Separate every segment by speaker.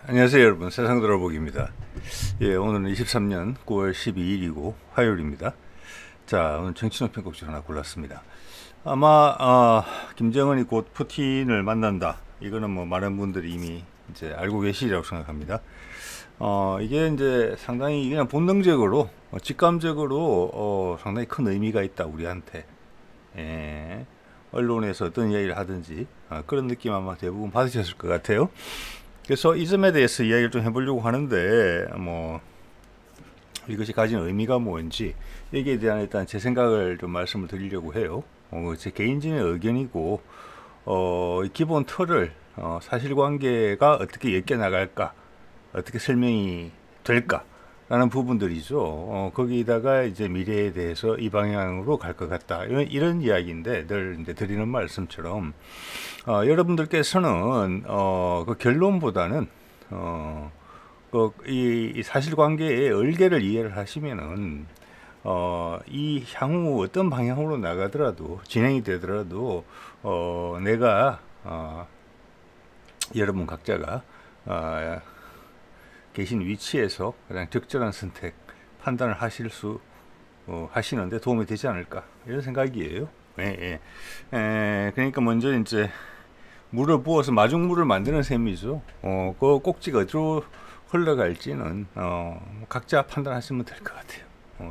Speaker 1: 안녕하세요 여러분, 세상 돌아보기입니다. 예, 오늘은 23년 9월 12일이고 화요일입니다. 자, 오늘 정치논평 꼭지 하나 골랐습니다. 아마 김정은이 곧 푸틴을 만난다, 이거는 뭐 많은 분들이 이미 이제 알고 계시리라고 생각합니다. 이게 이제 상당히 그냥 본능적으로 직감적으로 상당히 큰 의미가 있다 우리한테. 예, 언론에서 어떤 이야기를 하든지 그런 느낌 아마 대부분 받으셨을 것 같아요. 그래서 이 점에 대해서 이야기를 좀 해보려고 하는데, 뭐 이것이 가진 의미가 뭔지 여기에 대한 일단 제 생각을 좀 말씀을 드리려고 해요. 제 개인적인 의견이고, 기본 틀을 사실관계가 어떻게 엮여 나갈까, 어떻게 설명이 될까 라는 부분들이죠. 거기다가 이제 미래에 대해서 이 방향으로 갈 것 같다, 이런 이야기인데, 늘 이제 드리는 말씀처럼 여러분들께서는 그 결론보다는 이 사실관계의 얼개를 이해를 하시면은 이 향후 어떤 방향으로 나가더라도, 진행이 되더라도 내가 여러분 각자가 계신 위치에서 가장 적절한 선택, 판단을 하시는데 도움이 되지 않을까, 이런 생각이에요. 예, 예. 그러니까 먼저 이제 물을 부어서 마중물을 만드는 셈이죠. 그 꼭지가 어디로 흘러갈지는 각자 판단하시면 될 것 같아요.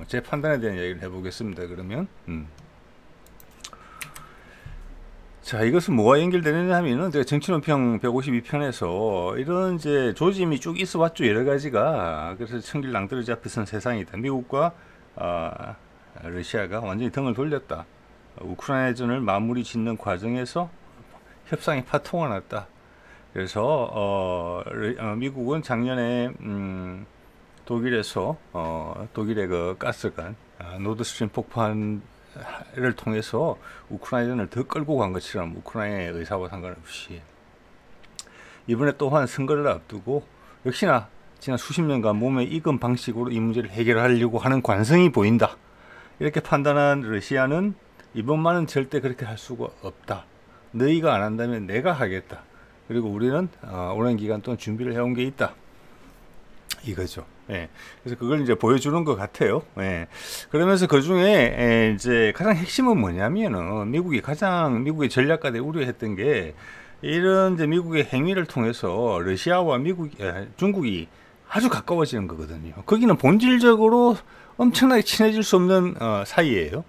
Speaker 1: 제 판단에 대한 이야기를 해보겠습니다. 그러면 자, 이것은 뭐와 연결되느냐 하면은, 제가 정치논평 152편에서 이런 이제 조짐이 쭉 있어 왔죠, 여러 가지가. 그래서 천길 낭떠러지 앞에 선 세상이다. 미국과 러시아가 완전히 등을 돌렸다. 우크라이나전을 마무리 짓는 과정에서 협상이 파통이 났다. 그래서 미국은 작년에 독일에서 독일의 그 가스관 노드스트림 폭발을 통해서 우크라이나를 더 끌고 간 것처럼, 우크라이나의 의사와 상관없이 이번에 또한 선거를 앞두고 역시나 지난 수십 년간 몸에 익은 방식으로 이 문제를 해결하려고 하는 관성이 보인다, 이렇게 판단한 러시아는 이번만은 절대 그렇게 할 수가 없다. 너희가 안 한다면 내가 하겠다. 그리고 우리는 오랜 기간 동안 준비를 해온 게 있다, 이거죠. 예. 그래서 그걸 이제 보여주는 것 같아요. 예. 그러면서 그 중에 이제 가장 핵심은 뭐냐면은, 미국의 전략가들이 우려했던 게, 이런 이제 미국의 행위를 통해서 러시아와 중국이 아주 가까워지는 거거든요. 거기는 본질적으로 엄청나게 친해질 수 없는 사이예요.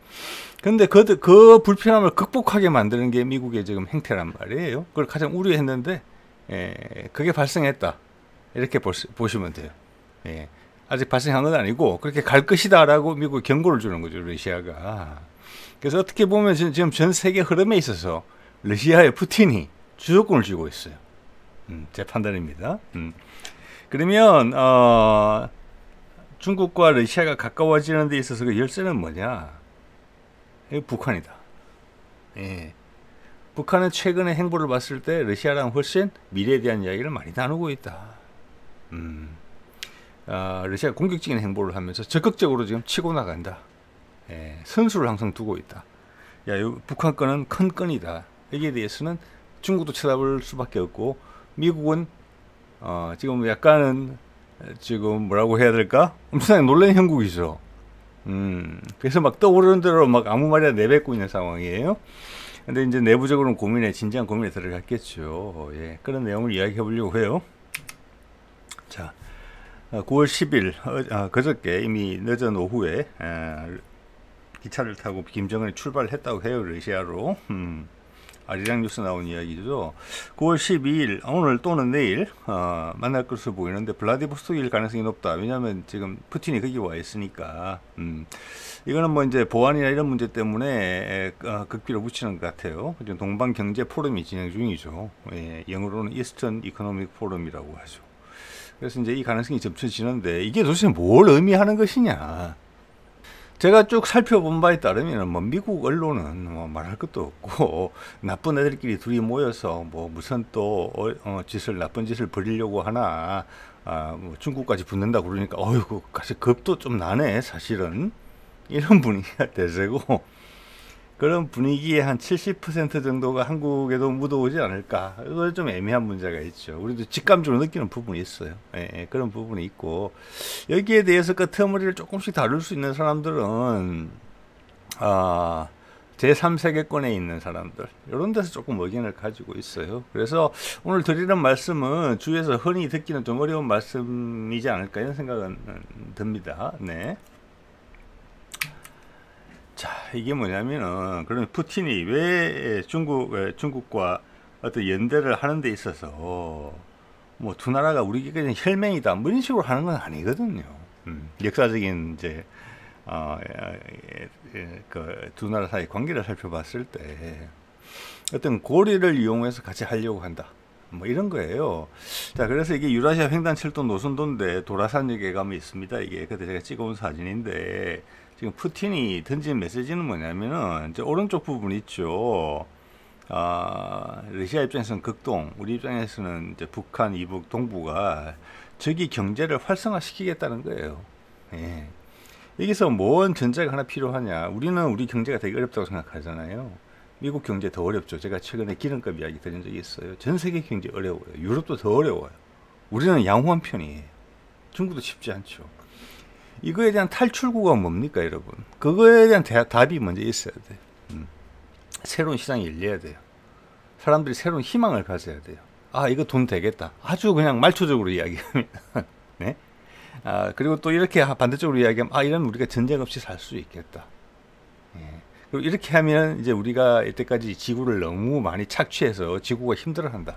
Speaker 1: 근데 그 불편함을 극복하게 만드는 게 미국의 지금 행태란 말이에요. 그걸 가장 우려했는데, 그게 발생했다, 이렇게 보시면 돼요. 예, 아직 발생한 건 아니고 그렇게 갈 것이다 라고 미국이 경고를 주는 거죠, 러시아가. 그래서 어떻게 보면 지금 전 세계 흐름에 있어서 러시아의 푸틴이 주도권을 쥐고 있어요. 제 판단입니다. 그러면 중국과 러시아가 가까워지는 데 있어서 그 열쇠는 뭐냐? 북한이다. 예. 북한은 최근의 행보를 봤을 때 러시아랑 훨씬 미래에 대한 이야기를 많이 나누고 있다. 러시아가 공격적인 행보를 하면서 적극적으로 지금 치고 나간다. 예. 선수를 항상 두고 있다. 북한 건은 큰 건이다. 여기에 대해서는 중국도 쳐다볼 수밖에 없고, 미국은 지금 약간은 지금 뭐라고 해야 될까? 엄청나게 놀란 형국이죠. 그래서 막 떠오르는 대로 막 아무 말이나 내뱉고 있는 상황이에요. 근데 이제 내부적으로는 진지한 고민에 들어갔겠죠. 예, 그런 내용을 이야기해 보려고 해요. 자, 9월 10일, 그저께 이미 늦은 오후에 기차를 타고 김정은이 출발을 했다고 해요, 러시아로. 아리랑 뉴스 나온 이야기죠. 9월 12일, 오늘 또는 내일 만날 것으로 보이는데, 블라디보스토크일 가능성이 높다. 왜냐하면 지금 푸틴이 거기 와 있으니까. 이거는 뭐 이제 보안이나 이런 문제 때문에 극비를 붙이는 것 같아요. 지금 동방 경제 포럼이 진행 중이죠. 예, 영어로는 이스턴 이코노믹 포럼이라고 하죠. 그래서 이제 이 가능성이 점쳐지는데, 이게 도대체 뭘 의미하는 것이냐? 제가 쭉 살펴본 바에 따르면 뭐 미국 언론은 뭐 말할 것도 없고, 나쁜 애들끼리 둘이 모여서 뭐 무슨 또 나쁜 짓을 벌이려고 하나, 뭐 중국까지 붙는다 그러니까 어이구, 사실 겁도 좀 나네, 사실은. 이런 분위기가 대세고, 그런 분위기의 한 70% 정도가 한국에도 묻어오지 않을까. 이거 좀 애매한 문제가 있죠. 우리도 직감적으로 느끼는 부분이 있어요. 예, 예, 그런 부분이 있고, 여기에 대해서 끄트머리를 조금씩 다룰 수 있는 사람들은 제3세계권에 있는 사람들, 이런 데서 조금 의견을 가지고 있어요. 그래서 오늘 드리는 말씀은 주위에서 흔히 듣기는 좀 어려운 말씀이지 않을까 이런 생각은 듭니다. 네. 자, 이게 뭐냐면은, 그러면 푸틴이 왜 중국과 어떤 연대를 하는 데 있어서 뭐 두 나라가 우리에게는 혈맹이다 뭐 이런 식으로 하는 건 아니거든요. 역사적인 이제 그 두 나라 사이 관계를 살펴봤을 때 어떤 고리를 이용해서 같이 하려고 한다. 뭐 이런 거예요. 자, 그래서 이게 유라시아 횡단철도 노선도인데 도라산역에 가면 있습니다. 이게 그때 제가 찍어온 사진인데 지금 푸틴이 던진 메시지는 뭐냐면은 이제 오른쪽 부분 있죠. 러시아 입장에서는 극동, 우리 입장에서는 이제 북한 이북 동부가 저기 경제를 활성화시키겠다는 거예요. 예. 여기서 뭔 전제가 하나 필요하냐? 우리는 우리 경제가 되게 어렵다고 생각하잖아요. 미국 경제 더 어렵죠. 제가 최근에 기름값 이야기 드린 적이 있어요. 전 세계 경제 어려워요. 유럽도 더 어려워요. 우리는 양호한 편이에요. 중국도 쉽지 않죠. 이거에 대한 탈출구가 뭡니까, 여러분? 그거에 대한 답이 먼저 있어야 돼요. 새로운 시장이 열려야 돼요. 사람들이 새로운 희망을 가져야 돼요. 아, 이거 돈 되겠다. 아주 그냥 말초적으로 이야기합니다. 네? 그리고 또 이렇게 반대쪽으로 이야기하면, 이러면 우리가 전쟁 없이 살 수 있겠다. 예. 그리고 이렇게 하면 이제 우리가 이때까지 지구를 너무 많이 착취해서 지구가 힘들어한다.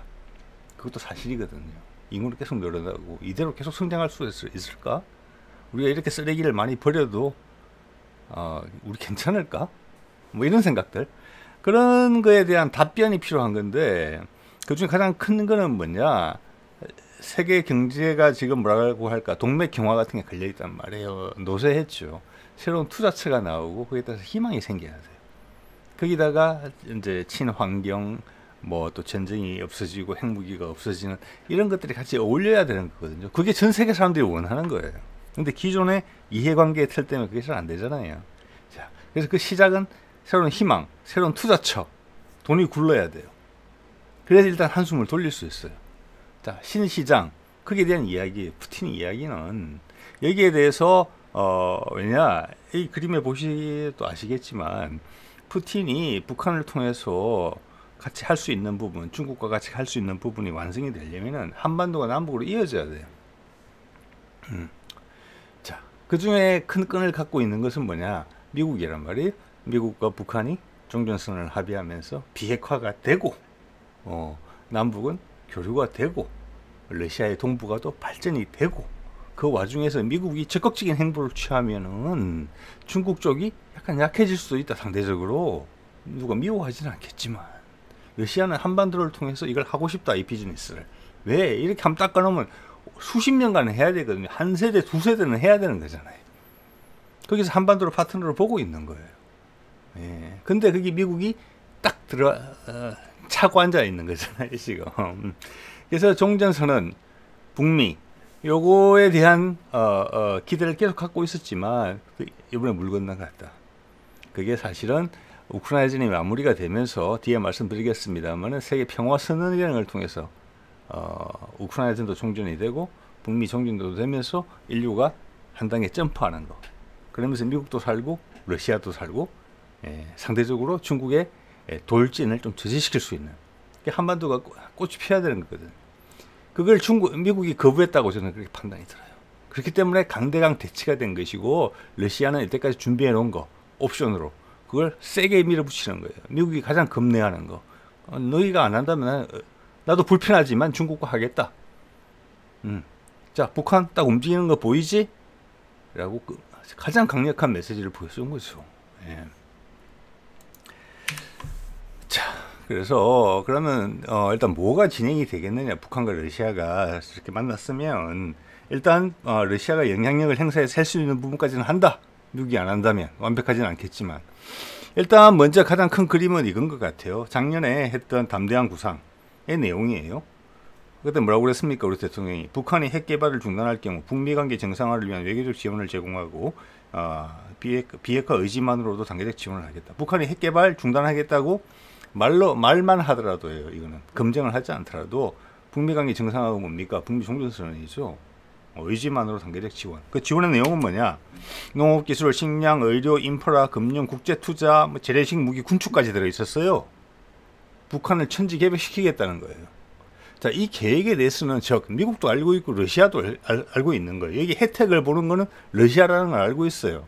Speaker 1: 그것도 사실이거든요. 인구는 계속 늘어나고 이대로 계속 성장할 수 있을까? 우리가 이렇게 쓰레기를 많이 버려도 우리 괜찮을까? 뭐 이런 생각들, 그런 거에 대한 답변이 필요한 건데, 그중에 가장 큰 거는 뭐냐, 세계 경제가 지금 뭐라고 할까, 동맥경화 같은 게 걸려있단 말이에요. 노쇠했죠. 새로운 투자처가 나오고 거기에 따라서 희망이 생겨야 돼요. 거기다가 이제 친환경, 뭐 또 전쟁이 없어지고 핵무기가 없어지는 이런 것들이 같이 어울려야 되는 거거든요. 그게 전 세계 사람들이 원하는 거예요. 근데 기존의 이해관계의 틀 때문에 그게 잘 안 되잖아요. 자, 그래서 그 시작은 새로운 희망, 새로운 투자처, 돈이 굴러야 돼요. 그래서 일단 한숨을 돌릴 수 있어요. 자, 신시장, 거기에 대한 이야기, 푸틴 이야기는 여기에 대해서 왜냐, 이 그림에 보시도 아시겠지만 푸틴이 북한을 통해서 같이 할 수 있는 부분, 중국과 같이 할 수 있는 부분이 완성이 되려면은 한반도가 남북으로 이어져야 돼요. 자, 그 중에 큰 끈을 갖고 있는 것은 뭐냐? 미국이란 말이에요. 미국과 북한이 종전선언을 합의하면서 비핵화가 되고, 남북은 교류가 되고, 러시아의 동북아도 또 발전이 되고, 그 와중에서 미국이 적극적인 행보를 취하면은 중국 쪽이 약간 약해질 수도 있다, 상대적으로. 누가 미워하지는 않겠지만, 러시아는 한반도를 통해서 이걸 하고 싶다, 이 비즈니스를. 왜? 이렇게 한번 닦아놓으면 수십 년간은 해야 되거든요. 한 세대, 두 세대는 해야 되는 거잖아요. 거기서 한반도를 파트너로 보고 있는 거예요. 예. 근데 그게 미국이 딱 차고 앉아 있는 거잖아요, 지금. 그래서 종전선언, 북미, 요거에 대한 기대를 계속 갖고 있었지만 이번에 물 건너갔다. 그게 사실은 우크라이나전이 마무리가 되면서 뒤에 말씀드리겠습니다만 세계 평화선언이라는 걸 통해서 우크라이나전도 종전이 되고 북미 종전도 되면서 인류가 한 단계 점프하는 거. 그러면서 미국도 살고 러시아도 살고 상대적으로 중국의 돌진을 좀 저지시킬 수 있는, 한반도가 꽃이 피어야 되는 거거든. 그걸 미국이 거부했다고 저는 그렇게 판단이 들어요. 그렇기 때문에 강대강 대치가 된 것이고, 러시아는 이때까지 준비해 놓은 거 옵션으로 그걸 세게 밀어붙이는 거예요. 미국이 가장 겁내하는 거. 너희가 안 한다면 나도 불편하지만 중국과 하겠다. 자, 북한 딱 움직이는 거 보이지? 라고 가장 강력한 메시지를 보여준 거죠. 예. 자, 그래서 그러면 일단 뭐가 진행이 되겠느냐. 북한과 러시아가 이렇게 만났으면 일단 러시아가 영향력을 행사해서 할 수 있는 부분까지는 한다. 미국이 안 한다면. 완벽하지는 않겠지만 일단 먼저 가장 큰 그림은 이건 것 같아요. 작년에 했던 담대한 구상의 내용이에요. 그때 뭐라고 그랬습니까? 우리 대통령이 북한이 핵 개발을 중단할 경우 북미 관계 정상화를 위한 외교적 지원을 제공하고 비핵화 의지만으로도 단계적 지원을 하겠다. 북한이 핵 개발 중단하겠다고 말만 하더라도요. 이거는 검증을 하지 않더라도 북미 관계 정상화가 뭡니까? 북미 종전선언이죠. 의지만으로 단계적 지원. 그 지원의 내용은 뭐냐? 농업기술, 식량, 의료, 인프라, 금융, 국제투자, 재래식 무기, 군축까지 들어있었어요. 북한을 천지개벽시키겠다는 거예요. 자, 이 계획에 대해서는 미국도 알고 있고 러시아도 알고 있는 거예요. 여기 혜택을 보는 거는 러시아라는 걸 알고 있어요.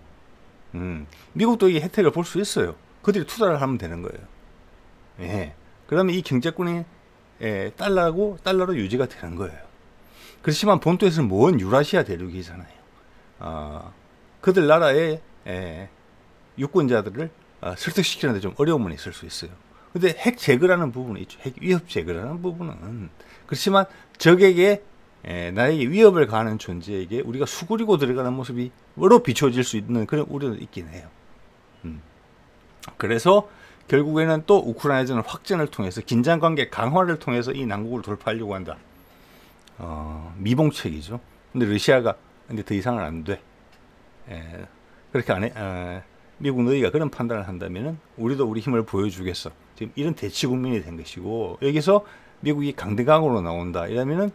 Speaker 1: 미국도 이 혜택을 볼 수 있어요. 그들이 투자를 하면 되는 거예요. 예. 그러면 이 경제권이 달러로 유지가 되는 거예요. 그렇지만 본토에서는 먼 유라시아 대륙이잖아요. 그들 나라의 유권자들을 설득시키는데 좀 어려움은 있을 수 있어요. 근데 핵 제거라는 부분이 있죠. 핵 위협 제거라는 부분은. 그렇지만 적에게 나에게 위협을 가하는 존재에게 우리가 수그리고 들어가는 모습이 뭐로 비춰질 수 있는 그런 우려는 있긴 해요. 그래서 결국에는 또 우크라이나전 확전을 통해서 긴장관계 강화를 통해서 이 난국을 돌파하려고 한다. 미봉책이죠. 근데 러시아가 근데 더 이상은 안 돼. 그렇게 안 해. 미국 너희가 그런 판단을 한다면은 우리도 우리 힘을 보여주겠어. 지금 이런 대치 국면이 된 것이고 여기서 미국이 강대강으로 나온다. 이러면은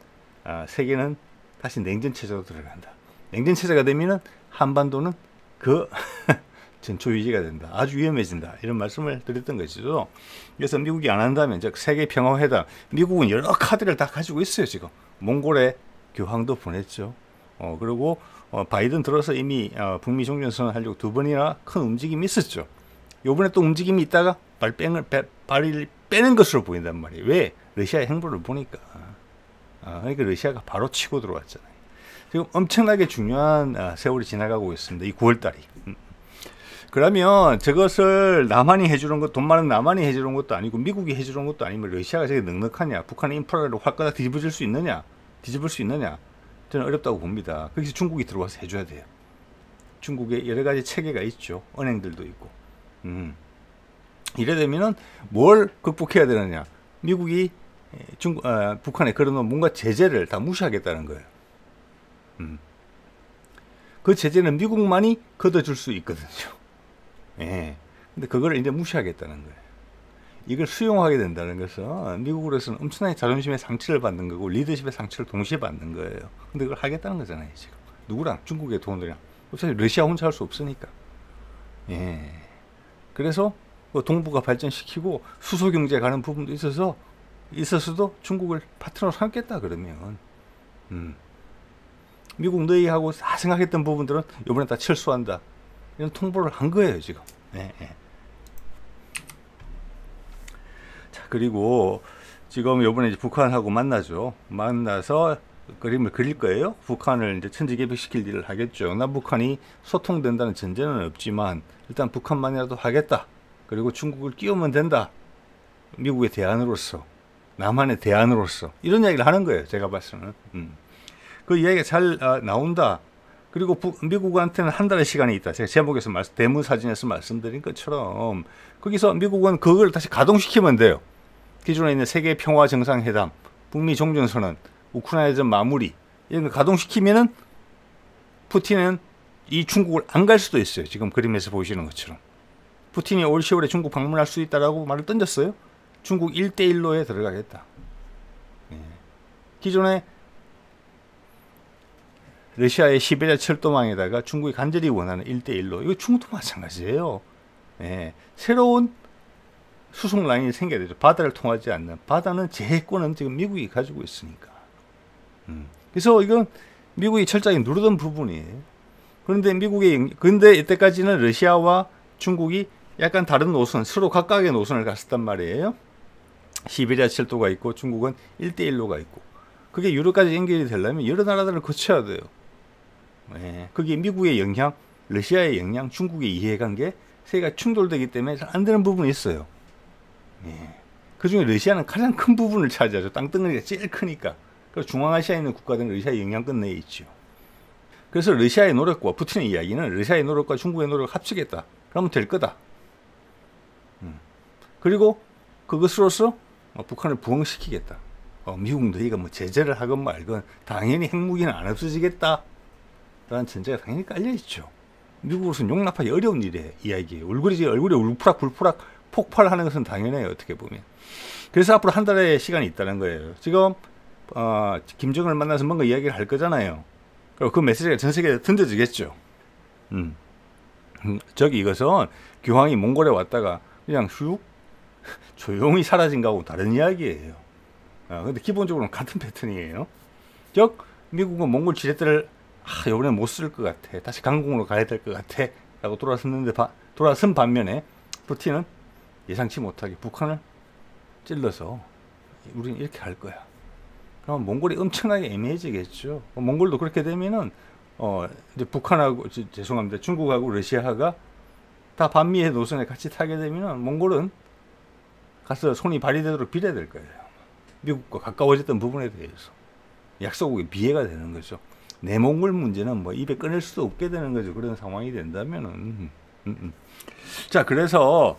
Speaker 1: 세계는 다시 냉전 체제로 들어간다. 냉전 체제가 되면은 한반도는 그 전초 유지가 된다. 아주 위험해진다. 이런 말씀을 드렸던 것이죠. 그래서 미국이 안 한다면 즉 세계 평화회담, 미국은 여러 카드를 다 가지고 있어요. 지금 몽골에 교황도 보냈죠. 그리고 바이든 들어서 이미 북미 종전선언 하려고 2번이나 큰 움직임이 있었죠. 요번에 또 움직임이 있다가 발을 빼는 것으로 보인단 말이에요. 왜? 러시아의 행보를 보니까. 그러니까 러시아가 바로 치고 들어왔잖아요. 지금 엄청나게 중요한 세월이 지나가고 있습니다. 이 9월달이. 그러면 저것을 남한이 해주는 것, 돈 많은 남한이 해주는 것도 아니고 미국이 해주는 것도 아니면 러시아가 저게 넉넉하냐? 북한의 인프라를 확 뒤집을 수 있느냐? 저는 어렵다고 봅니다. 거기서 중국이 들어와서 해줘야 돼요. 중국에 여러 가지 체계가 있죠. 은행들도 있고. 이래 되면은 뭘 극복해야 되느냐? 미국이 북한에 걸어놓은 뭔가 제재를 다 무시하겠다는 거예요. 그 제재는 미국만이 걷어줄 수 있거든요. 예. 근데 그걸 이제 무시하겠다는 거예요. 이걸 수용하게 된다는 것은 미국으로서는 엄청나게 자존심의 상처를 받는 거고 리더십의 상처를 동시에 받는 거예요. 근데 그걸 하겠다는 거잖아요, 지금. 누구랑? 중국의 돈들이랑. 어차피 러시아 혼자 할 수 없으니까. 예. 그래서 동북아 발전시키고 수소 경제 가는 부분도 있었어도 중국을 파트너로 삼겠다 그러면. 미국 너희하고 다 생각했던 부분들은 이번에 다 철수한다. 이런 통보를 한 거예요, 지금. 예. 자, 그리고 지금 요번에 이제 북한하고 만나죠. 만나서 그림을 그릴 거예요. 북한을 이제 천지개벽시킬 일을 하겠죠. 남북한이 소통된다는 전제는 없지만 일단 북한만이라도 하겠다. 그리고 중국을 끼우면 된다. 미국의 대안으로서, 남한의 대안으로서 이런 이야기를 하는 거예요. 제가 봤을 때는. 그 이야기가 잘 나온다. 그리고 미국한테는 한 달의 시간이 있다. 제가 제목에서 대문사진에서 말씀드린 것처럼 거기서 미국은 그걸 다시 가동시키면 돼요. 기존에 있는 세계 평화 정상회담, 북미 종전선언, 우크라이나전 마무리 이런 걸 가동시키면은 푸틴은 이 중국을 안 갈 수도 있어요. 지금 그림에서 보시는 것처럼. 푸틴이 올 10월에 중국 방문할 수 있다라고 말을 던졌어요. 중국 1대1로에 들어가겠다. 기존에 러시아의 시베리아 철도망에다가 중국이 간절히 원하는 1대1로 이거 중국도 마찬가지예요. 새로운 수송 라인이 생겨야 되죠. 바다를 통하지 않는. 바다는 제해권은 지금 미국이 가지고 있으니까. 그래서 이건 미국이 철저하게 누르던 부분이에요. 그런데 이때까지는 러시아와 중국이 약간 다른 노선, 서로 각각의 노선을 갔었단 말이에요. 시베리아 철도가 있고 중국은 1대1로가 있고. 그게 유럽까지 연결이 되려면 여러 나라들을 거쳐야 돼요. 거기에 미국의 영향, 러시아의 영향, 중국의 이해관계, 세계가 충돌되기 때문에 잘 안 되는 부분이 있어요. 그 중에 러시아는 가장 큰 부분을 차지하죠. 땅덩어리가 제일 크니까. 그래서 중앙아시아에 있는 국가들은 러시아의 영향권 내에 있죠. 그래서 러시아의 노력과 푸틴의 이야기는 러시아의 노력과 중국의 노력을 합치겠다. 그러면 될 거다. 그리고 그것으로서 북한을 부흥시키겠다. 미국 너희가 뭐 제재를 하건 말건 당연히 핵무기는 안 없어지겠다. 라는 전제가 당연히 깔려있죠. 미국으로서는 용납하기 어려운 이야기예요. 얼굴이 울푸락불푸락 폭발하는 것은 당연해요. 어떻게 보면. 그래서 앞으로 한 달의 시간이 있다는 거예요. 지금 김정은을 만나서 뭔가 이야기를 할 거잖아요. 그리고 그 메시지가 전 세계에 던져지겠죠. 저기 이것은 교황이 몽골에 왔다가 그냥 슉 조용히 사라진 거하고 다른 이야기예요. 근데 기본적으로는 같은 패턴이에요. 즉 미국은 몽골 지렛대를 이번에 못 쓸 것 같아. 다시 강공으로 가야 될 것 같아. 라고 돌아선 반면에 푸틴은 예상치 못하게 북한을 찔러서 우리는 이렇게 할 거야. 그럼 몽골이 엄청나게 애매해지겠죠. 몽골도 그렇게 되면은 이제 북한하고 죄송합니다. 중국하고 러시아가 다 반미의 노선에 같이 타게 되면은 몽골은 가서 손이 발휘되도록 빌어야 될 거예요. 미국과 가까워졌던 부분에 대해서 약소국의 비해가 되는 거죠. 내몽골 문제는 뭐 입에 꺼낼 수도 없게 되는 거죠. 그런 상황이 된다면은. 자, 그래서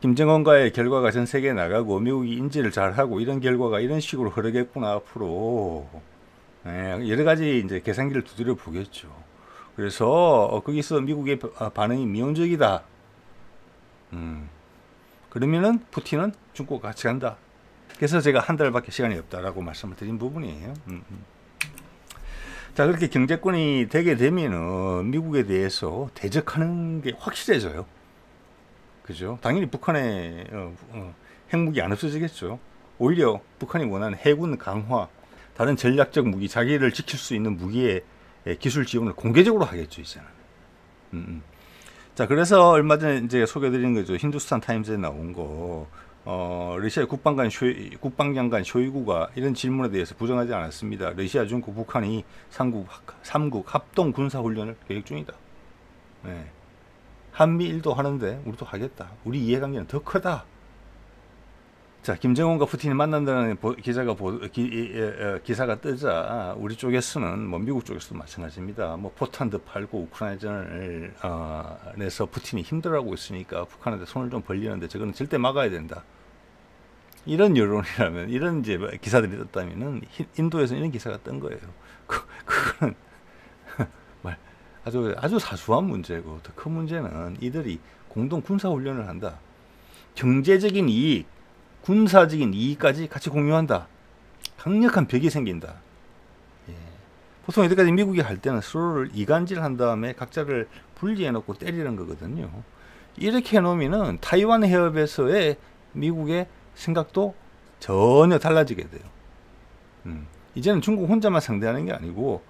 Speaker 1: 김정은과의 결과가 전 세계에 나가고 미국이 인지를 잘하고 이런 결과가 이런 식으로 흐르겠구나 앞으로. 여러 가지 이제 계산기를 두드려 보겠죠. 그래서 거기서 미국의 반응이 미온적이다. 그러면은 푸틴은 중국과 같이 간다. 그래서 제가 한 달밖에 시간이 없다라고 말씀을 드린 부분이에요. 자, 그렇게 경제권이 되게 되면은 미국에 대해서 대적하는 게 확실해져요. 그죠? 당연히 북한의 핵무기 안 없어지겠죠. 오히려 북한이 원하는 해군 강화, 다른 전략적 무기, 자기를 지킬 수 있는 무기의 기술 지원을 공개적으로 하겠죠, 이제는. 자, 그래서 얼마 전에 이제 소개드린 거죠. 힌두스탄 타임즈에 나온 거. 러시아 국방장관 쇼이구가 이런 질문에 대해서 부정하지 않았습니다. 러시아, 중국, 북한이 3국 합동 군사훈련을 계획 중이다. 네. 한미일도 하는데 우리도 하겠다. 우리 이해관계는 더 크다. 자, 김정은과 푸틴이 만난다는 기사가 뜨자 우리 쪽에서는 뭐 미국 쪽에서도 마찬가지입니다. 뭐 포탄도 팔고 우크라이나전을 내서 푸틴이 힘들어하고 있으니까 북한한테 손을 좀 벌리는데 저거는 절대 막아야 된다. 이런 여론이라면 이런 이제 기사들이 떴다면은 인도에서 이런 기사가 뜬 거예요. 그거는 아주 사소한 문제고 더 큰 문제는 이들이 공동 군사훈련을 한다. 경제적인 이익, 군사적인 이익까지 같이 공유한다. 강력한 벽이 생긴다. 보통 여태까지 미국이 할 때는 서로를 이간질한 다음에 각자를 분리해놓고 때리는 거거든요. 이렇게 해놓으면은 타이완 해협에서의 미국의 생각도 전혀 달라지게 돼요. 이제는 중국 혼자만 상대하는 게 아니고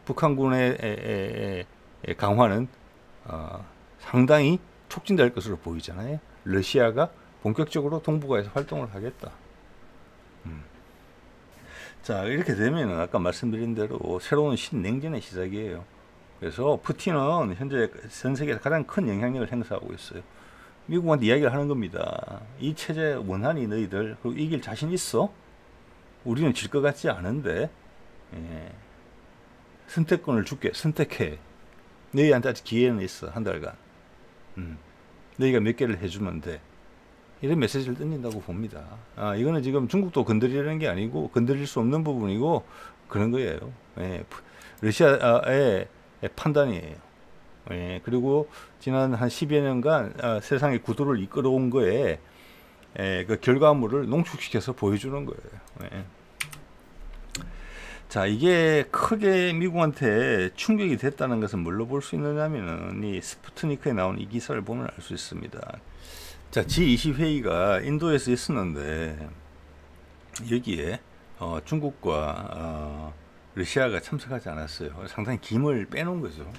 Speaker 1: 북한군의 강화는 상당히 촉진될 것으로 보이잖아요. 러시아가 본격적으로 동북아에서 활동을 하겠다. 자, 이렇게 되면 아까 말씀드린 대로 새로운 신냉전의 시작이에요. 그래서 푸틴은 현재 전 세계에서 가장 큰 영향력을 행사하고 있어요. 미국한테 이야기를 하는 겁니다. 이 체제 원하니 너희들 그리고 이길 자신 있어? 우리는 질 것 같지 않은데 선택권을 줄게. 선택해. 너희한테 아직 기회는 있어. 한 달간. 너희가 몇 개를 해주면 돼. 이런 메시지를 던진다고 봅니다. 이거는 지금 중국도 건드리려는 게 아니고 건드릴 수 없는 부분이고 그런 거예요. 러시아의 판단이에요. 그리고 지난 한 10여 년간 세상의 구도를 이끌어온 거에 그 결과물을 농축시켜서 보여주는 거예요. 자, 이게 크게 미국한테 충격이 됐다는 것은 뭘로 볼 수 있느냐면은 이 스푸트니크에 나온 이 기사를 보면 알 수 있습니다. 자, G20 회의가 인도에서 있었는데 여기에 중국과 러시아가 참석하지 않았어요. 상당히 김을 빼놓은 거죠.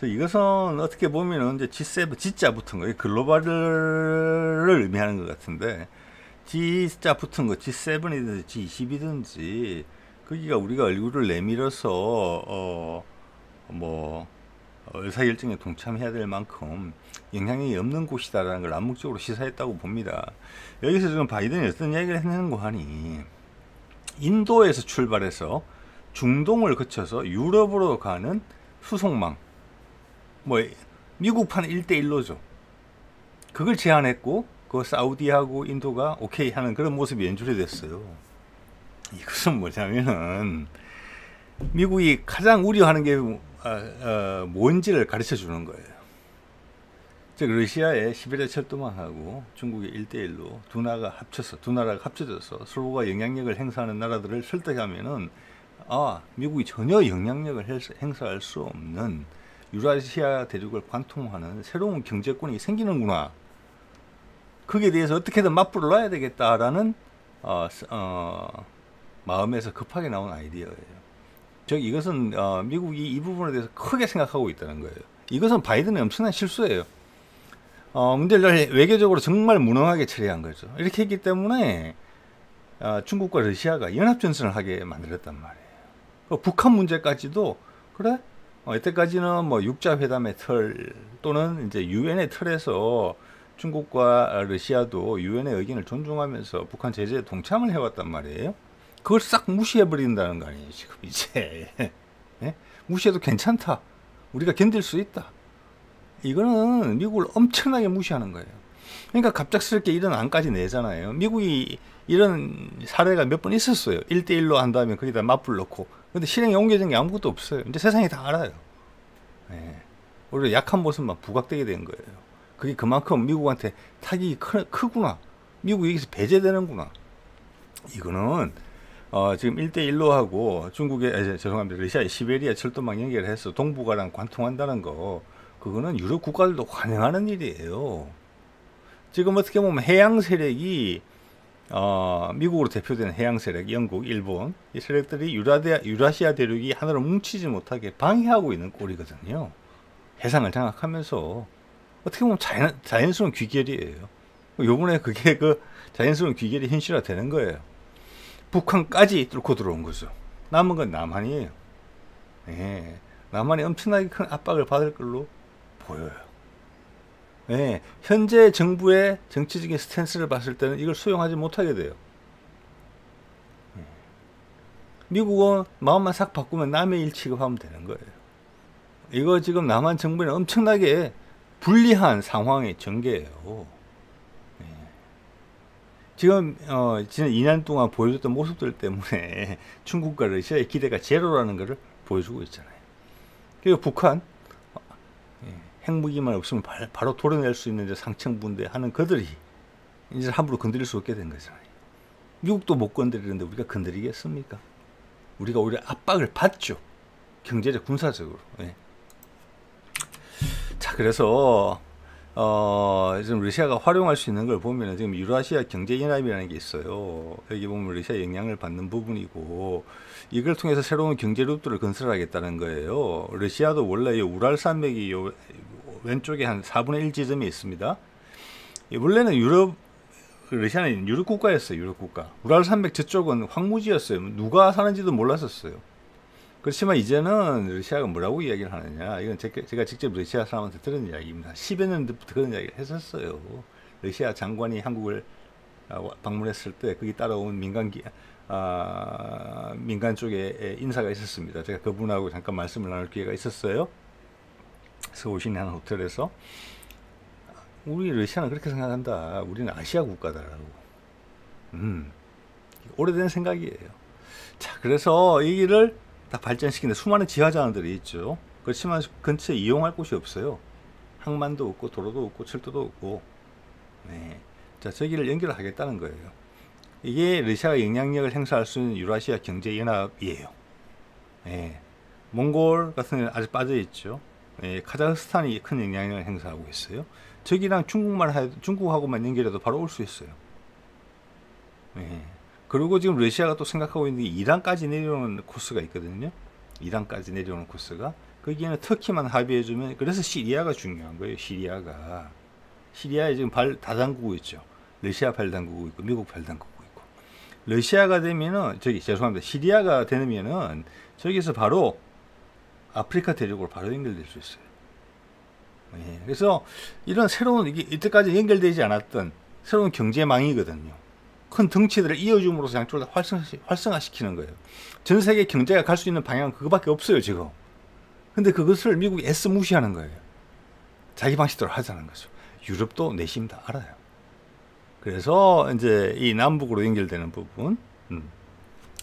Speaker 1: 이것은 어떻게 보면은 이제 G7, G자 붙은 거, 글로벌을 의미하는 것 같은데 G자 붙은 거, G7이든지 G20이든지 거기가 우리가 얼굴을 내밀어서 의사결정에 동참해야 될 만큼 영향력이 없는 곳이다라는 걸 암묵적으로 시사했다고 봅니다. 여기서 지금 바이든이 어떤 이야기를 했는고 하니 인도에서 출발해서 중동을 거쳐서 유럽으로 가는 수송망, 미국판 1대1로죠. 그걸 제안했고 그 사우디하고 인도가 오케이 하는 그런 모습이 연출이 됐어요. 이것은 뭐냐면은 미국이 가장 우려하는 게 뭔지를 가르쳐 주는 거예요. 즉 러시아의 시베리아 철도망하고 중국의 1대1로 두 나라가 합쳐져서 서로가 영향력을 행사하는 나라들을 설득하면은 미국이 전혀 영향력을 행사할 수 없는 유라시아 대륙을 관통하는 새로운 경제권이 생기는구나. 거기에 대해서 어떻게든 맞불을 놔야 되겠다라는 마음에서 급하게 나온 아이디어예요. 즉 이것은 미국이 이 부분에 대해서 크게 생각하고 있다는 거예요. 이것은 바이든의 엄청난 실수예요. 문제를 외교적으로 정말 무능하게 처리한 거죠. 이렇게 했기 때문에 중국과 러시아가 연합전선을 하게 만들었단 말이에요. 북한 문제까지도 그래? 이때까지는 뭐 육자회담의 틀 또는 이제 유엔의 틀에서 중국과 러시아도 유엔의 의견을 존중하면서 북한 제재에 동참을 해왔단 말이에요. 그걸 싹 무시해버린다는 거 아니에요, 지금 이제. 예? 무시해도 괜찮다. 우리가 견딜 수 있다. 이거는 미국을 엄청나게 무시하는 거예요. 그러니까 갑작스럽게 이런 안까지 내잖아요. 미국이 이런 사례가 몇 번 있었어요. 1대1로 한 다음에 거기다 맞불 넣고. 근데 실행에 옮겨진 게 아무것도 없어요. 이제 세상이 다 알아요. 예. 오히려 약한 모습만 부각되게 된 거예요. 그게 그만큼 미국한테 타격이 크구나. 미국이 여기서 배제되는구나. 이거는 지금 1대1로 하고 죄송합니다. 러시아의 시베리아 철도망 연결해서 동북아랑 관통한다는 거, 그거는 유럽 국가들도 환영하는 일이에요. 지금 어떻게 보면 해양 세력이 미국으로 대표되는 해양 세력, 영국, 일본, 이 세력들이 유라시아 대륙이 하나로 뭉치지 못하게 방해하고 있는 꼴이거든요. 해상을 장악하면서 어떻게 보면 자연스러운 귀결이에요. 요번에 그게 그 자연스러운 귀결이 현실화되는 거예요. 북한까지 뚫고 들어온 거죠. 남은 건 남한이에요. 네, 남한이 엄청나게 큰 압박을 받을 걸로 보여요. 네, 현재 정부의 정치적인 스탠스를 봤을 때는 이걸 수용하지 못하게 돼요. 미국은 마음만 싹 바꾸면 남의 일 취급하면 되는 거예요. 이거 지금 남한 정부는 엄청나게 불리한 상황의 전개예요. 지금 지난 2년 동안 보여줬던 모습들 때문에 중국과 러시아의 기대가 제로라는 것을 보여주고 있잖아요. 그리고 북한 핵무기만 없으면 바로 도려낼 수 있는 상층분대 하는 그들이 이제 함부로 건드릴 수 없게 된 거잖아요. 미국도 못 건드리는데 우리가 건드리겠습니까? 우리가 오히려 압박을 받죠. 경제적, 군사적으로. 자, 그래서 지금 러시아가 활용할 수 있는 걸 보면 지금 유라시아 경제연합이라는 게 있어요. 여기 보면 러시아 영향을 받는 부분이고, 이걸 통해서 새로운 경제 루트를 건설하겠다는 거예요. 러시아도 원래 우랄 산맥이 왼쪽에 한 4분의 1 지점이 있습니다. 원래는 러시아는 유럽 국가였어요. 유럽 국가. 우랄 산맥 저쪽은 황무지였어요. 누가 사는지도 몰랐었어요. 그렇지만 이제는 러시아가 뭐라고 이야기를 하느냐, 이건 제가 직접 러시아 사람한테 들은 이야기입니다. 10여 년부터 그런 이야기를 했었어요. 러시아 장관이 한국을 방문했을 때 거기 따라온 민간 쪽에 인사가 있었습니다. 제가 그분하고 잠깐 말씀을 나눌 기회가 있었어요. 서울 시내 한 호텔에서 우리 러시아는 그렇게 생각한다. 우리는 아시아 국가다라고. 오래된 생각이에요. 자, 그래서 이 길을 딱 발전시키는데 수많은 지하자원들이 있죠. 그렇지만 근처에 이용할 곳이 없어요. 항만도 없고 도로도 없고 철도도 없고. 네. 자, 저기를 연결하겠다는 거예요. 이게 러시아가 영향력을 행사할 수 있는 유라시아 경제연합이에요. 네. 몽골 같은 데는 아직 빠져있죠. 네. 카자흐스탄이 큰 영향력을 행사하고 있어요. 저기랑 중국하고만 연결해도 바로 올 수 있어요. 네. 그리고 지금 러시아가 또 생각하고 있는 게 이란까지 내려오는 코스가 있거든요. 이란까지 내려오는 코스가. 거기에는 터키만 합의해주면, 그래서 시리아가 중요한 거예요. 시리아에 지금 발 다 담그고 있죠. 러시아 발 담그고 있고 미국 발 담그고 있고. 러시아가 되면은 죄송합니다. 시리아가 되면은 저기서 바로 아프리카 대륙으로 바로 연결될 수 있어요. 네. 그래서 이런 새로운, 이게 이때까지 연결되지 않았던 새로운 경제망이거든요. 큰 덩치들을 이어줌으로써 양쪽을 다 활성화시키는 거예요. 전 세계 경제가 갈 수 있는 방향은 그거밖에 없어요, 지금. 근데 그것을 미국이 애써 무시하는 거예요. 자기 방식대로 하자는 거죠. 유럽도 내심 다 알아요. 그래서 이제 이 남북으로 연결되는 부분,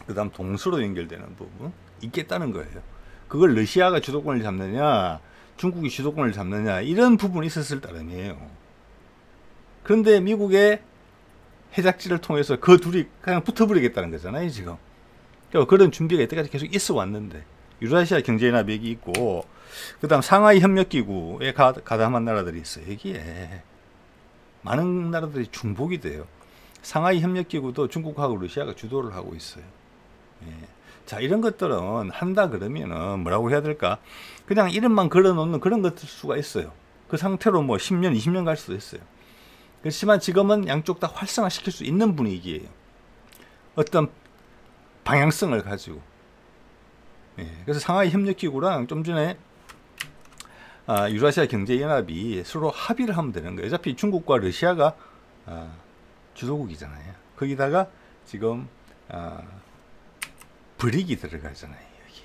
Speaker 1: 그 다음 동서로 연결되는 부분 있겠다는 거예요. 그걸 러시아가 주도권을 잡느냐 중국이 주도권을 잡느냐 이런 부분이 있었을 따름이에요. 그런데 미국의 해작지를 통해서 그 둘이 그냥 붙어버리겠다는 거잖아요 지금. 그러니까 그런 준비가 이때까지 계속 있어 왔는데 유라시아 경제연합이 있고 그 다음 상하이 협력기구에 가담한 나라들이 있어요. 여기에 많은 나라들이 중복이 돼요. 상하이 협력기구도 중국하고 러시아가 주도를 하고 있어요. 예. 자, 이런 것들은 한다 그러면은 뭐라고 해야 될까? 그냥 이름만 걸어놓는 그런 것일 수가 있어요. 그 상태로 뭐 10년, 20년 갈 수도 있어요. 그렇지만 지금은 양쪽 다 활성화시킬 수 있는 분위기예요. 어떤 방향성을 가지고. 예. 그래서 상하이 협력기구랑 좀 전에 유라시아 경제연합이 서로 합의를 하면 되는 거예요. 어차피 중국과 러시아가 주도국이잖아요. 거기다가 지금 브릭이 들어가잖아요. 여기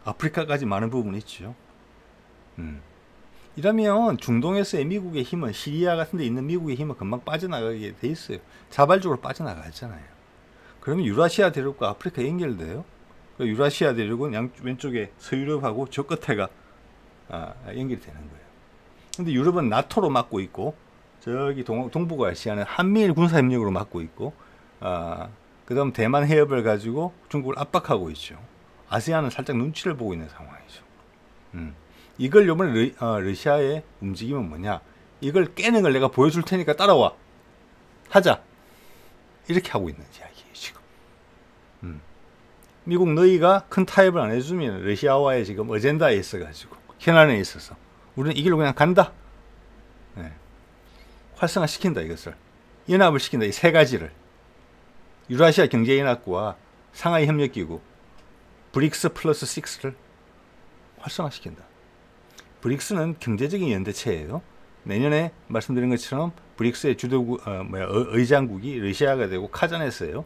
Speaker 1: 아프리카까지 많은 부분이 있죠. 이러면 중동에서의 미국의 힘은 시리아 같은 데 있는 미국의 힘은 금방 빠져나가게 돼 있어요. 자발적으로 빠져나가잖아요. 그러면 유라시아 대륙과 아프리카 연결돼요. 유라시아 대륙은 왼쪽에 서유럽하고 저 끝에가 연결이 되는 거예요. 근데 유럽은 나토로 막고 있고 저기 동북아 아시아는 한미일 군사협력으로 막고 있고 그 다음 대만 해협을 가지고 중국을 압박하고 있죠. 아세안은 살짝 눈치를 보고 있는 상황이죠. 이걸 이번에 러시아의 움직임은 뭐냐, 이걸 깨는 걸 내가 보여줄 테니까 따라와 하자 이렇게 하고 있는 이야기예요 지금. 미국 너희가 큰 타협을 안 해주면 러시아와의 지금 어젠다에 있어가지고 현안에 있어서 우리는 이 길로 그냥 간다. 네. 활성화시킨다. 이것을 연합을 시킨다. 이 세 가지를 유라시아 경제연합과 상하이 협력기구 브릭스 플러스 6를 활성화시킨다. 브릭스는 경제적인 연대체예요. 내년에 말씀드린 것처럼 브릭스의 주도국 의장국이 러시아가 되고 카자흐스탄에요.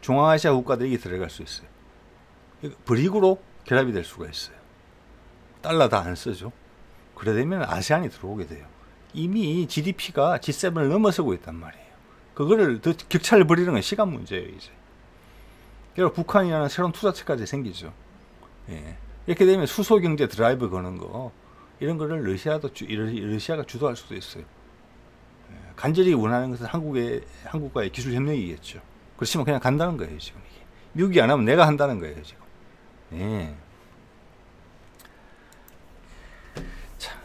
Speaker 1: 중앙아시아 국가들이 들어갈 수 있어요. 브릭으로 결합이 될 수가 있어요. 달러 다 안 쓰죠. 그래 되면 아세안이 들어오게 돼요. 이미 GDP가 G7을 넘어서고 있단 말이에요. 그거를 더 격차를 벌이는 건 시간 문제예요 이제. 그리고 북한이라는 새로운 투자체까지 생기죠. 예. 이렇게 되면 수소 경제 드라이브 거는 거 이런 거를 러시아가 주도할 수도 있어요. 예. 간절히 원하는 것은 한국과의 기술 협력이겠죠. 그렇지만 그냥 간다는 거예요 지금 이게. 미국이 안 하면 내가 한다는 거예요 지금. 예. 자,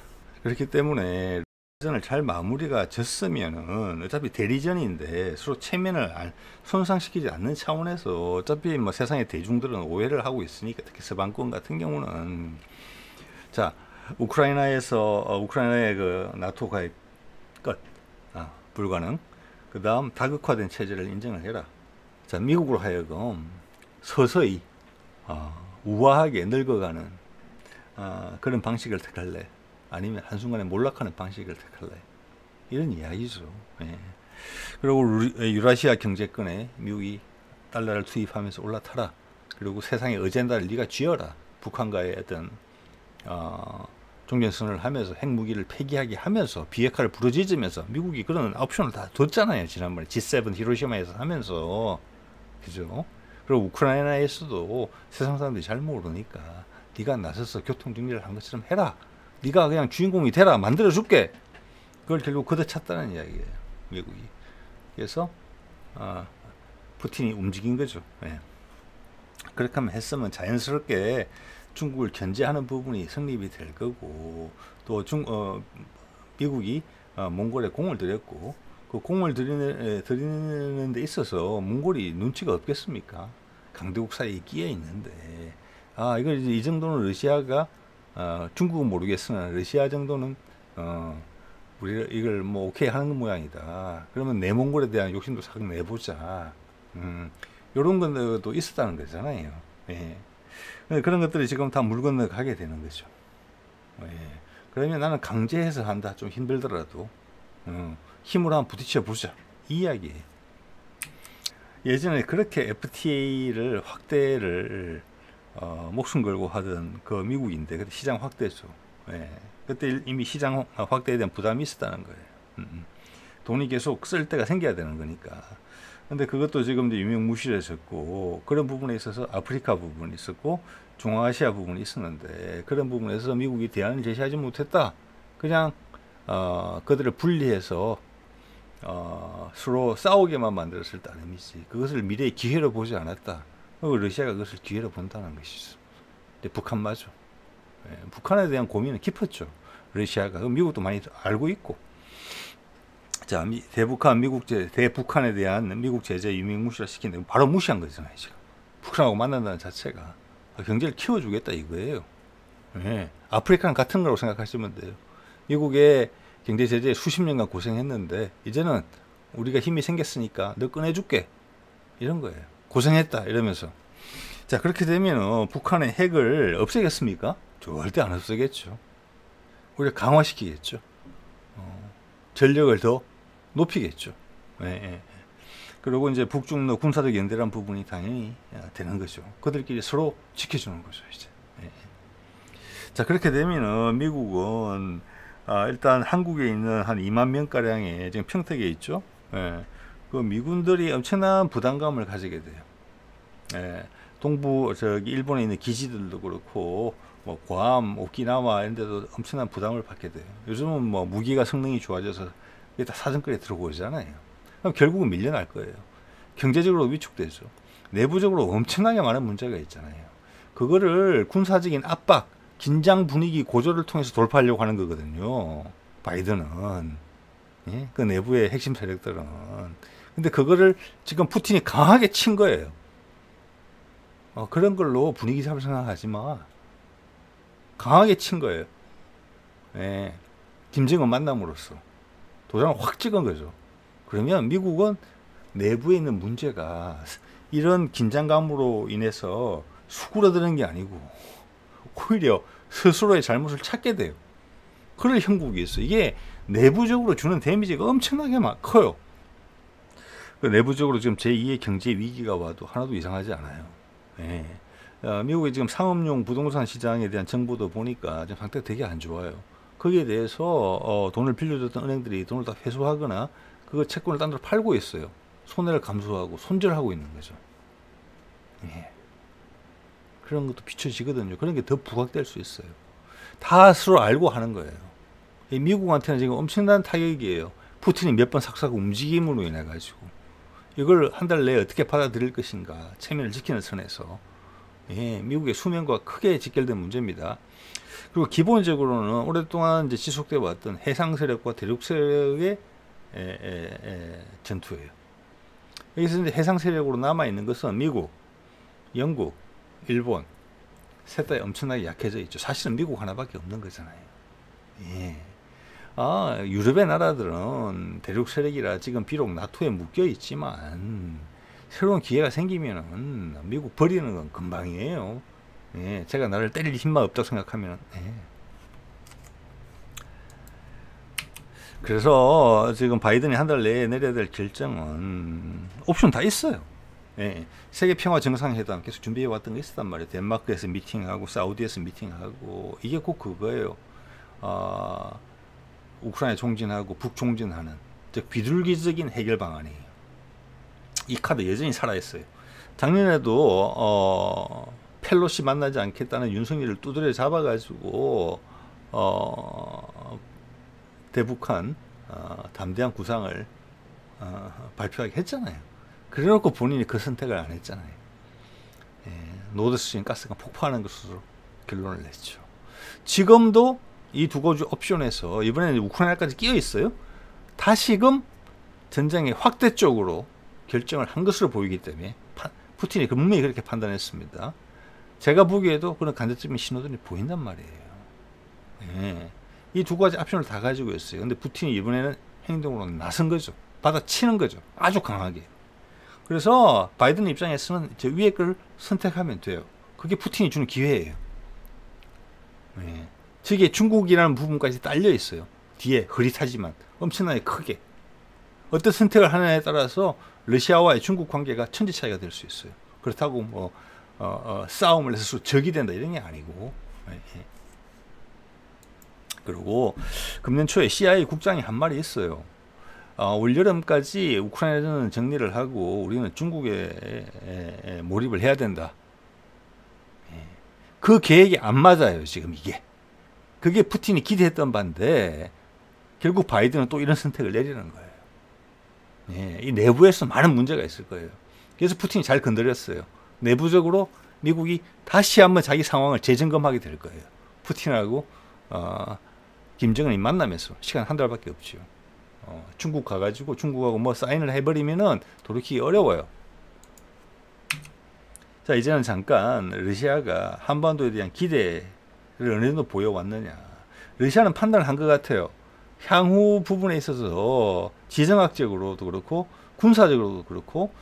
Speaker 1: 그렇기 때문에 대전을 잘 마무리가 졌으면은 어차피 대리전인데 서로 체면을 손상시키지 않는 차원에서 어차피 뭐 세상의 대중들은 오해를 하고 있으니까, 특히 서방권 같은 경우는 자 우크라이나의 그 나토 가입 끝 불가능. 그 다음 다극화된 체제를 인정을 해라. 자 미국으로 하여금 서서히 우아하게 늙어가는 그런 방식을 택할래? 아니면 한순간에 몰락하는 방식을 택할래? 이런 이야기죠. 예. 그리고 유라시아 경제권에 미국이 달러를 투입하면서 올라타라. 그리고 세상의 어젠다를 네가 쥐어라. 북한과의 어떤 종전선언을 하면서 핵무기를 폐기하게 하면서 비핵화를 부르짖으면서 미국이 그런 옵션을 다 뒀잖아요. 지난번에 G7 히로시마에서 하면서. 그죠? 그리고 우크라이나에서도 세상 사람들이 잘 모르니까 네가 나서서 교통정리를 한 것처럼 해라. 네가 그냥 주인공이 되라. 만들어줄게. 그걸 결국 걷어찼다는 이야기예요. 미국이. 그래서 푸틴이 움직인 거죠. 예. 그렇게 하면 했으면 자연스럽게 중국을 견제하는 부분이 성립이 될 거고, 또 미국이 몽골에 공을 들였고, 그 공을 들이는 데 있어서 몽골이 눈치가 없겠습니까? 강대국 사이에 끼어 있는데 이걸 이제 이 정도는 러시아가 중국은 모르겠으나 러시아 정도는 우리가 이걸 뭐 오케이 하는 모양이다. 그러면 내몽골에 대한 욕심도 싹 내보자. 이런 것도 있었다는 거잖아요. 예. 그런 것들이 지금 다 물 건너 가게 되는 거죠. 예. 그러면 나는 강제해서 한다. 좀 힘들더라도 힘으로 한번 부딪혀 보자. 이 이야기예요. 예전에 그렇게 FTA를 확대를 목숨 걸고 하던 그 미국인데 그때 시장 확대죠. 예. 그때 이미 시장 확대에 대한 부담이 있었다는 거예요. 돈이 계속 쓸 때가 생겨야 되는 거니까. 근데 그것도 지금 이제 유명무실해졌고, 그런 부분에 있어서 아프리카 부분이 있었고 중앙아시아 부분이 있었는데, 그런 부분에서 미국이 대안을 제시하지 못했다. 그냥 그들을 분리해서 서로 싸우게만 만들었을 따름이지, 그것을 미래의 기회로 보지 않았다. 그리고 러시아가 그것을 기회로 본다는 것이죠. 근데 북한마저, 북한에 대한 고민은 깊었죠. 러시아가. 미국도 많이 알고 있고. 자, 대북한에 대한 미국 제재 유명무실화 시키는데 바로 무시한 거잖아요. 지금 북한하고 만난다는 자체가 경제를 키워주겠다 이거예요. 아프리카는 같은 거라고 생각하시면 돼요. 미국의 경제 제재에 수십 년간 고생했는데 이제는 우리가 힘이 생겼으니까 너 꺼내줄게, 이런 거예요. 고생했다 이러면서. 자, 그렇게 되면 북한의 핵을 없애겠습니까? 절대 안 없애겠죠. 우리가 강화시키겠죠. 전력을 더 높이겠죠. 그리고 이제 북중러 군사적 연대란 부분이 당연히 되는 거죠. 그들끼리 서로 지켜주는 거죠, 이제. 자, 그렇게 되면은 미국은 일단 한국에 있는 한 2만 명가량의 지금 평택에 있죠. 그 미군들이 엄청난 부담감을 가지게 돼요. 동부 일본에 있는 기지들도 그렇고 뭐 괌, 오키나와 이런 데도 엄청난 부담을 받게 돼요. 요즘은 뭐 무기가 성능이 좋아져서 이게 다 사정거리에 들어오잖아요. 그럼 결국은 밀려날 거예요. 경제적으로 위축되죠. 내부적으로 엄청나게 많은 문제가 있잖아요. 그거를 군사적인 압박, 긴장 분위기 고조를 통해서 돌파하려고 하는 거거든요. 바이든은. 그 내부의 핵심 세력들은. 근데 그거를 지금 푸틴이 강하게 친 거예요. 그런 걸로 분위기 잡을 생각하지 마. 강하게 친 거예요. 김정은 만남으로써 도장을 확 찍은 거죠. 그러면 미국은 내부에 있는 문제가 이런 긴장감으로 인해서 수그러드는 게 아니고 오히려 스스로의 잘못을 찾게 돼요. 그럴 형국이 있어요. 이게 내부적으로 주는 데미지가 엄청나게 커요. 그 내부적으로 지금 제2의 경제 위기가 와도 하나도 이상하지 않아요. 미국의 지금 상업용 부동산 시장에 대한 정보도 보니까 지금 상태가 되게 안 좋아요. 거기에 대해서 돈을 빌려줬던 은행들이 돈을 다 회수하거나 그 채권을 딴 데로 팔고 있어요. 손해를 감수하고 손절하고 있는 거죠. 그런 것도 비춰지거든요. 그런 게 더 부각될 수 있어요. 다 서로 알고 하는 거예요. 미국한테는 지금 엄청난 타격이에요. 푸틴이 몇 번 삭삭 움직임으로 인해 가지고 이걸 한 달 내에 어떻게 받아들일 것인가, 체면을 지키는 선에서 미국의 수면과 크게 직결된 문제입니다. 그리고 기본적으로는 오랫동안 이제 지속되어 왔던 해상 세력과 대륙 세력의 전투예요. 여기서 이제 해상 세력으로 남아 있는 것은 미국, 영국, 일본 셋 다 엄청나게 약해져 있죠. 사실은 미국 하나밖에 없는 거잖아요. 유럽의 나라들은 대륙 세력이라 지금 비록 나토에 묶여 있지만 새로운 기회가 생기면은 미국 버리는 건 금방이에요. 제가 나를 때릴 힘만 없다고 생각하면. 그래서 지금 바이든이 한 달 내에 내려야 될 결정은 옵션 다 있어요. 세계 평화 정상회담 계속 준비해 왔던 게 있었단 말이에요. 덴마크에서 미팅하고 사우디에서 미팅하고 이게 꼭 그거예요. 우크라이나 종진하고 북종진하는, 즉 비둘기적인 해결 방안이에요. 이 카드 여전히 살아있어요. 작년에도 펠로시 만나지 않겠다는 윤석열을 두드려 잡아가지고 대북한 담대한 구상을 발표하게 했잖아요. 그래놓고 본인이 그 선택을 안 했잖아요. 노드스트림 가스가 폭파하는 것으로 결론을 냈죠. 지금도 이 두 가지 옵션에서 이번에는 우크라이나까지 끼어 있어요. 다시금 전쟁의 확대 쪽으로 결정을 한 것으로 보이기 때문에 푸틴이 분명히 그렇게 판단했습니다. 제가 보기에도 그런 간접적인 신호들이 보인단 말이에요. 이 두 가지 옵션을 다 가지고 있어요. 근데 푸틴이 이번에는 행동으로 나선 거죠. 받아치는 거죠. 아주 강하게. 그래서 바이든 입장에서는 저 위에 걸 선택하면 돼요. 그게 푸틴이 주는 기회예요. 저기에 중국이라는 부분까지 딸려 있어요. 뒤에 흐릿하지만 엄청나게 크게. 어떤 선택을 하느냐에 따라서 러시아와의 중국 관계가 천지 차이가 될 수 있어요. 그렇다고 뭐 싸움을 해서 적이 된다 이런 게 아니고. 그리고 금년 초에 CIA 국장이 한 말이 있어요. 올여름까지 우크라이나는 정리를 하고 우리는 중국에 몰입을 해야 된다. 그 계획이 안 맞아요, 지금 이게. 그게 푸틴이 기대했던 바인데 결국 바이든은 또 이런 선택을 내리는 거예요. 이 내부에서 많은 문제가 있을 거예요. 그래서 푸틴이 잘 건드렸어요. 내부적으로 미국이 다시 한번 자기 상황을 재점검하게 될 거예요. 푸틴하고 김정은이 만나면서 시간 한 달밖에 없죠. 중국 가가지고 중국하고 뭐 사인을 해버리면은 돌이키기 어려워요. 자, 이제는 잠깐 러시아가 한반도에 대한 기대를 어느 정도 보여왔느냐. 러시아는 판단을 한 것 같아요. 향후 부분에 있어서 지정학적으로도 그렇고 군사적으로도 그렇고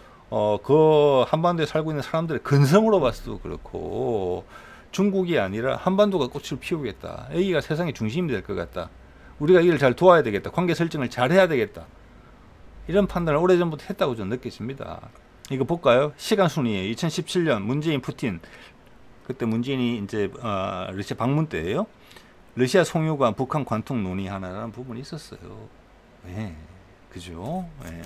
Speaker 1: 그 한반도에 살고 있는 사람들의 근성으로 봐서도 그렇고 중국이 아니라 한반도가 꽃을 피우겠다. 여기가 세상의 중심이 될 것 같다. 우리가 이걸 잘 도와야 되겠다. 관계 설정을 잘 해야 되겠다. 이런 판단을 오래전부터 했다고 저는 느꼈습니다. 이거 볼까요? 시간 순위에 2017년 문재인 푸틴, 그때 문재인이 이제 러시아 방문 때예요. 러시아 송유관 북한 관통 논의하나라는 부분이 있었어요. 예, 그죠? 예.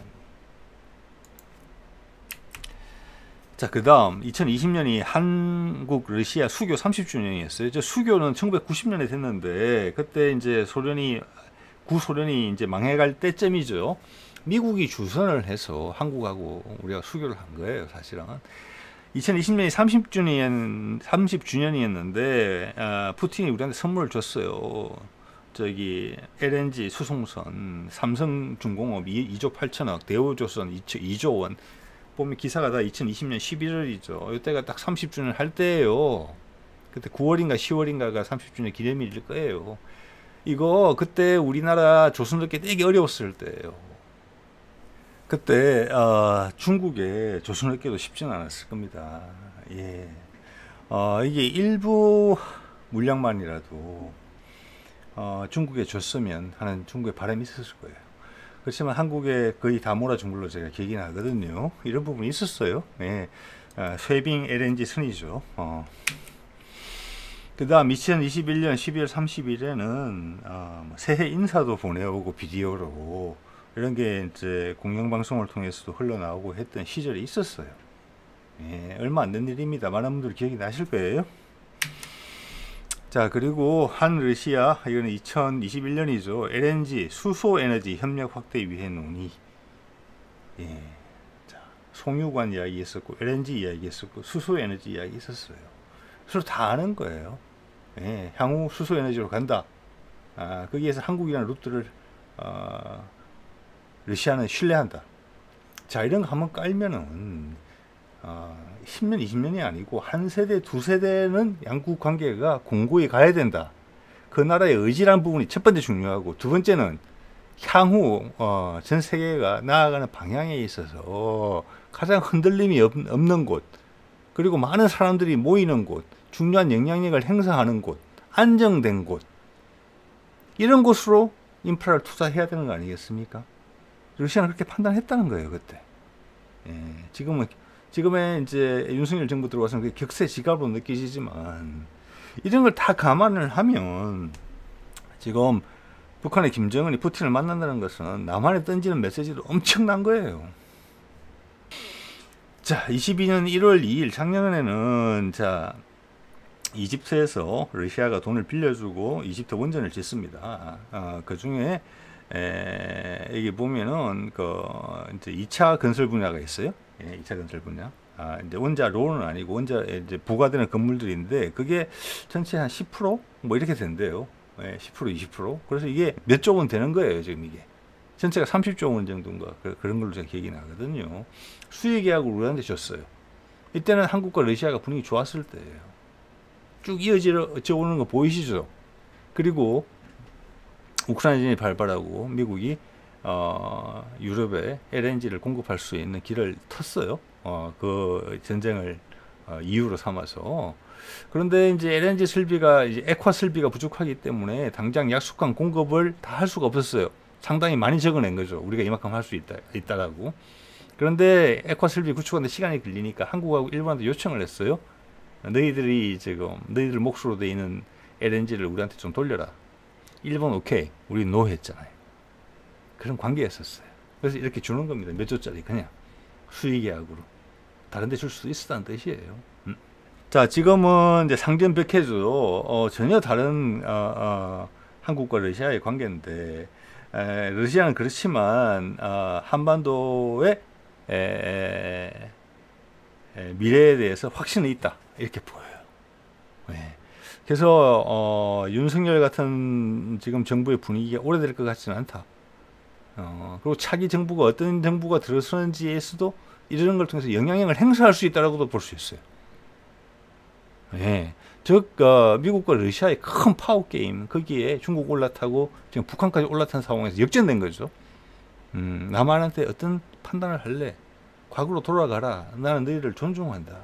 Speaker 1: 자, 그 다음 2020년이 한국 러시아 수교 30주년이었어요. 저 수교는 1990년에 됐는데 그때 이제 구소련이 이제 망해갈 때쯤이죠. 미국이 주선을 해서 한국하고 우리가 수교를 한 거예요, 사실은. 2020년이 30주년이었는데 푸틴이 우리한테 선물을 줬어요. 저기 LNG 수송선, 삼성중공업 2조 8천억, 대우조선 2조 원. 보면 기사가 다 2020년 11월이죠. 이때가 딱 30주년 할 때예요. 그때 9월인가 10월인가가 30주년 기념일일 거예요. 이거 그때 우리나라 조선족이 되게 어려웠을 때예요. 그때 중국에 조선업계도 쉽지는 않았을 겁니다. 예. 이게 일부 물량만이라도 중국에 줬으면 하는 중국의 바람이 있었을 거예요. 그렇지만 한국에 거의 다 몰아준 걸로 제가 기억이 나거든요. 이런 부분이 있었어요. 예. 쉐빙 LNG 선이죠. 그 다음 2021년 12월 30일에는 새해 인사도 보내오고 비디오로 이런 게 이제 공영방송을 통해서도 흘러나오고 했던 시절이 있었어요. 예, 얼마 안 된 일입니다. 많은 분들 기억이 나실 거예요. 자, 그리고 한 러시아, 이거는 2021년이죠. LNG 수소 에너지 협력 확대 위해 논의. 예, 자, 송유관 이야기 있었고, LNG 이야기 있었고, 수소 에너지 이야기 있었어요. 서로 다 아는 거예요. 예, 향후 수소 에너지로 간다. 거기에서 한국이라는 루트를 러시아는 신뢰한다. 자, 이런 거 한번 깔면은 10년, 20년이 아니고 한 세대, 두 세대는 양국 관계가 공고히 가야 된다. 그 나라의 의지라는 부분이 첫 번째 중요하고, 두 번째는 향후 전 세계가 나아가는 방향에 있어서 가장 흔들림이 없는 곳, 그리고 많은 사람들이 모이는 곳, 중요한 영향력을 행사하는 곳, 안정된 곳, 이런 곳으로 인프라를 투자해야 되는 거 아니겠습니까? 러시아는 그렇게 판단했다는 거예요, 그때. 예, 지금의 이제 윤석열 정부 들어와서는 그게 격세지감으로 느끼지만, 이런 걸 다 감안을 하면, 지금 북한의 김정은이 푸틴을 만난다는 것은 남한에 던지는 메시지도 엄청난 거예요. 자, 22년 1월 2일, 작년에는, 자, 이집트에서 러시아가 돈을 빌려주고 이집트 원전을 짓습니다. 그 중에 여기 보면은 이제 2차 건설 분야가 있어요. 예, 2차 건설 분야. 이제 원자로는 아니고 이제 부과되는 건물들인데 그게 전체 한 10% 뭐 이렇게 된대요. 예, 10% 20%. 그래서 이게 몇 조 원 되는 거예요, 지금 이게. 전체가 30조 원 정도인가 그런 걸로 제가 기억이 나거든요. 수의 계약을 우리한테 줬어요. 이때는 한국과 러시아가 분위기 좋았을 때예요. 쭉 이어져 오는 거 보이시죠? 그리고 우크라이나전이 발발하고 미국이 유럽에 LNG를 공급할 수 있는 길을 텄어요. 그 전쟁을 이유로 삼아서. 그런데 이제 LNG 설비가 이제 액화 설비가 부족하기 때문에 당장 약속한 공급을 다 할 수가 없었어요. 상당히 많이 적어낸 거죠. 우리가 이만큼 할 수 있다라고. 그런데 액화 설비 구축하는데 시간이 걸리니까 한국하고 일본한테 요청을 했어요. 너희들이 지금 너희들 몫으로 돼 있는 LNG를 우리한테 좀 돌려라. 일본 오케이, 우리 노 했잖아요. 그런 관계였었어요. 그래서 이렇게 주는 겁니다. 몇 조짜리 그냥 수의계약으로. 다른 데 줄 수도 있었다는 뜻이에요. 자, 지금은 이제 상전 벽해도 전혀 다른 한국과 러시아의 관계인데, 러시아는 그렇지만 한반도의 미래에 대해서 확신이 있다 이렇게 보여요. 네. 그래서 윤석열 같은 지금 정부의 분위기가 오래될 것 같지는 않다. 그리고 차기 정부가 어떤 정부가 들어서는지에서도 이런 걸 통해서 영향력을 행사할 수 있다라고도 볼 수 있어요. 예. 즉 미국과 러시아의 큰 파워 게임, 거기에 중국 올라타고 지금 북한까지 올라탄 상황에서 역전된 거죠. 남한한테 어떤 판단을 할래? 과거로 돌아가라. 나는 너희를 존중한다.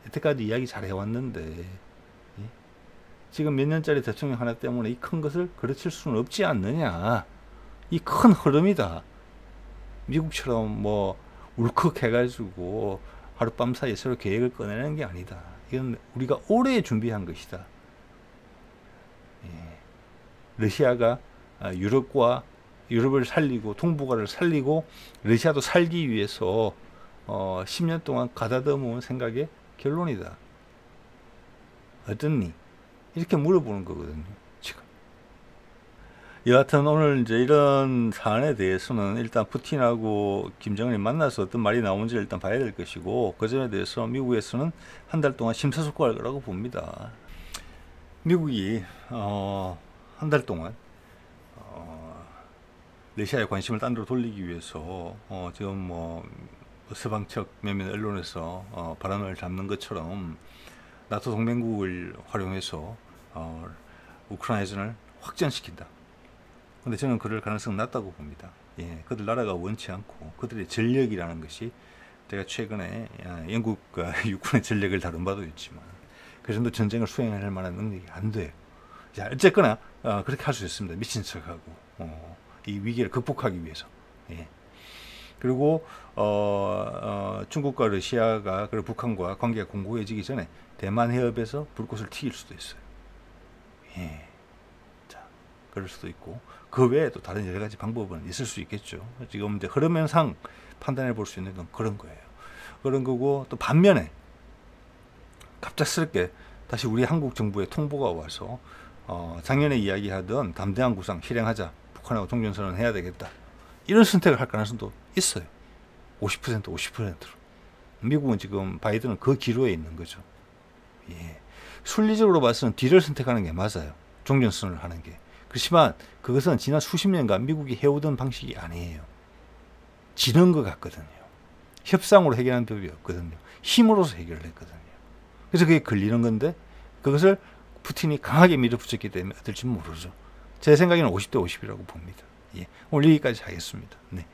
Speaker 1: 여태까지 이야기 잘 해왔는데, 예? 지금 몇 년짜리 대통령 하나 때문에 이 큰 것을 그르칠 수는 없지 않느냐. 이 큰 흐름이다. 미국처럼 뭐 울컥해가지고 하룻밤 사이에 서로 계획을 꺼내는 게 아니다. 이건 우리가 오래 준비한 것이다. 예. 러시아가 유럽을 살리고 동북아를 살리고 러시아도 살기 위해서 10년 동안 가다듬어온 생각의 결론이다. 어떻니? 이렇게 물어보는 거거든요. 지금. 여하튼 오늘 이제 이런 사안에 대해서는 일단 푸틴하고 김정은이 만나서 어떤 말이 나오는지 일단 봐야 될 것이고, 그 점에 대해서 미국에서는 한 달 동안 심사숙고할 거라고 봅니다. 미국이 한 달 동안 러시아의 관심을 딴 데로 돌리기 위해서 지금 뭐 서방측 몇몇 언론에서 발언을 잡는 것처럼 나토 동맹국을 활용해서 우크라이나전을 확전시킨다. 근데 저는 그럴 가능성은 낮다고 봅니다. 예, 그들 나라가 원치 않고 그들의 전력이라는 것이, 제가 최근에 영국 육군의 전력을 다룬 바도 있지만 그 정도 전쟁을 수행할 만한 능력이 안 돼요. 자, 어쨌거나 그렇게 할 수 있습니다. 미친 척하고 이 위기를 극복하기 위해서. 예. 그리고 중국과 러시아가 그리고 북한과 관계가 공고해지기 전에 대만 해협에서 불꽃을 튀길 수도 있어요. 예. 자, 그럴 수도 있고, 그 외에 또 다른 여러 가지 방법은 있을 수 있겠죠. 지금 이제 흐름상 판단해 볼 수 있는 건 그런 거예요. 그런 거고, 또 반면에 갑작스럽게 다시 우리 한국 정부의 통보가 와서 작년에 이야기하던 담대한 구상 실행하자, 북한하고 종전선언 해야 되겠다, 이런 선택을 할 가능성도 있어요. 50%, 50%로. 미국은 지금 바이든은 그 기로에 있는 거죠. 예. 순리적으로 봐서는 뒤를 선택하는 게 맞아요. 종전선언을 하는 게. 그렇지만 그것은 지난 수십 년간 미국이 해오던 방식이 아니에요. 지는 것 같거든요. 협상으로 해결한 법이 없거든요. 힘으로서 해결을 했거든요. 그래서 그게 걸리는 건데, 그것을 푸틴이 강하게 밀어붙였기 때문에 어떨지 모르죠. 제 생각에는 50대 50이라고 봅니다. 예. 오늘 여기까지 하겠습니다. 네.